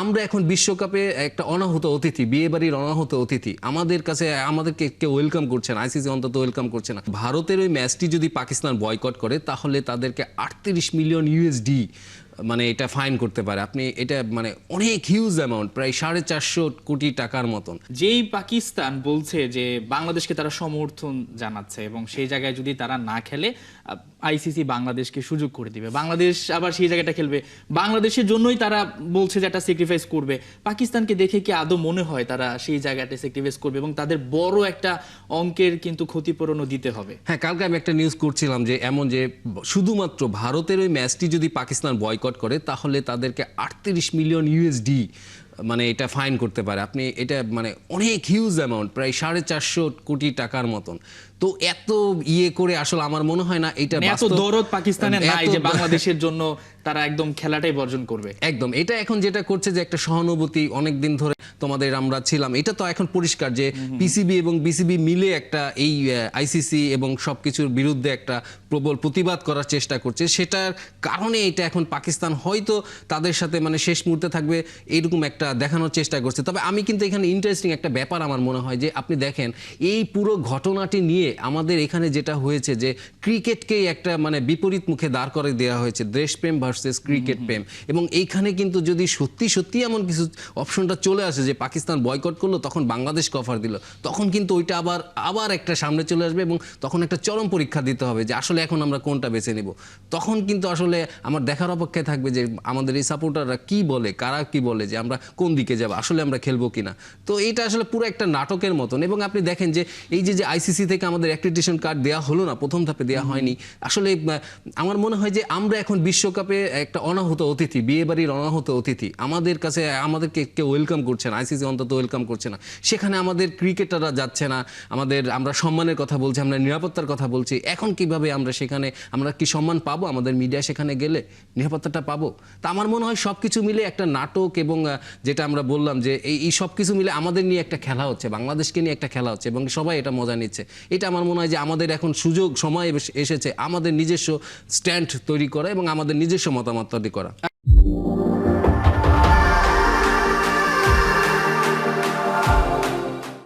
আমরা এখন বিশ্বকাপে একটা অনাহূত অতিথি, বিয়ে বাড়ির অনাহূত অতিথি। আমাদের কাছে আমাদেরকে কেউ ওয়েলকাম করছে না, আইসিসি অন্তত ওয়েলকাম করছে না। ভারতের ওই ম্যাচটি যদি পাকিস্তান বয়কট করে তাহলে তাদেরকে 38 মিলিয়ন ইউএসডি মানে এটা ফাইন করতে পারে। আপনি এটা মানে অনেক হিউজ অ্যামাউন্ট, প্রায় 450 কোটি টাকার মতন। যেই পাকিস্তান বলছে যে বাংলাদেশকে তারা সমর্থন জানাচ্ছে এবং সেই জায়গায় যদি তারা না খেলে আইসিসি বাংলাদেশকে সুযোগ করে দিবে, বাংলাদেশ আবার সেই জায়গাটা খেলবে, বাংলাদেশের জন্যই তারা বলছে যে একটা স্যাক্রিফাইস করবে। পাকিস্তানকে দেখে কি আদৌ মনে হয় তারা সেই জায়গাটা স্যাক্রিফাইস করবে? এবং তাদের বড় একটা অঙ্কের কিন্তু ক্ষতিপূরণও দিতে হবে। হ্যাঁ, কালকে আমি একটা নিউজ করছিলাম যে এমন যে শুধুমাত্র ভারতের ওই ম্যাচটি যদি পাকিস্তান বয়কট করে তাহলে তাদেরকে 38 মিলিয়ন ইউএসডি মানে এটা ফাইন করতে পারে। আপনি এটা মানে অনেক হিউজ অ্যামাউন্ট, প্রায় 450 কোটি টাকার মতন। তো এত ইয়ে করে আসলে আমার মনে হয় না এটা এত দরদ পাকিস্তানের নাই যে বাংলাদেশের জন্য তারা একদম খেলাটাই বর্জন করবে। একদম এটা এখন যেটা করছে যে একটা সহানুভূতি অনেক দিন ধরে তোমাদের আমরা ছিলাম, এটা তো এখন পরিষ্কার যে পিসিবি এবং বিসিবি মিলে একটা এই আইসিসি এবং সবকিছুর বিরুদ্ধে একটা প্রবল প্রতিবাদ করার চেষ্টা করছে। সেটার কারণে এটা এখন পাকিস্তান হয়তো তাদের সাথে মানে শেষ মুহূর্তে থাকবে এরকম একটা দেখানোর চেষ্টা করছে। তবে আমি কিন্তু এখানে ইন্টারেস্টিং একটা ব্যাপার আমার মনে হয় যে আপনি দেখেন এই পুরো ঘটনাটি নিয়ে আমাদের এখানে যেটা হয়েছে যে ক্রিকেটকেই একটা মানে বিপরীত মুখে দাঁড় করে দেওয়া হয়েছে, দেশপ্রেম ভার্সেস ক্রিকেট প্রেম। এবং এইখানে কিন্তু যদি সত্যি সত্যি এমন কিছু অপশনটা চলে আসে যে পাকিস্তান বয়কট করলো তখন বাংলাদেশকে অফার দিল, তখন কিন্তু ওইটা আবার একটা সামনে চলে আসবে এবং তখন একটা চরম পরীক্ষা দিতে হবে যে আসলে এখন আমরা কোনটা বেছে নিব। তখন কিন্তু আসলে আমার দেখার অপেক্ষায় থাকবে যে আমাদের এই সাপোর্টাররা কি বলে, কারা কি বলে যে আমরা কোন দিকে যাব, আসলে আমরা খেলবো কিনা। তো এটা আসলে পুরো একটা নাটকের মতন। এবং আপনি দেখেন যে এই যে আইসিসি থেকে আমাদের অ্যাক্রিডিটেশন কার্ড দেওয়া হলো না, প্রথম ধাপে দেওয়া হয়নি। আসলে আমার মনে হয় যে আমরা এখন বিশ্বকাপে একটা অনাহূত অতিথি, বিয়ে বাড়ির অনাহূত অতিথি। আমাদের কাছে আমাদেরকে কেউ ওয়েলকাম করছে না, আইসিসি অন্তত ওয়েলকাম করছে না। সেখানে আমাদের ক্রিকেটাররা যাচ্ছে না, আমরা সম্মানের কথা বলছি, আমরা নিরাপত্তার কথা বলছি। এখন কিভাবে আমরা কি সম্মান পাবো আমাদের মিডিয়া সেখানে গেলে, নিরাপত্তাটা পাবো? তা আমার মনে হয় সবকিছু মিলে একটা নাটক এবং যেটা আমরা বললাম যে এই সব কিছু মিলে আমাদের নিয়ে একটা খেলা হচ্ছে, বাংলাদেশকে নিয়ে একটা খেলা হচ্ছে এবং সবাই এটা মজা নিচ্ছে। এটা আমার মনে হয় যে আমাদের এখন সময় এসেছে আমাদের নিজস্ব স্ট্যান্ড তৈরি করা এবং আমাদের নিজস্ব মতামত তৈরি করা।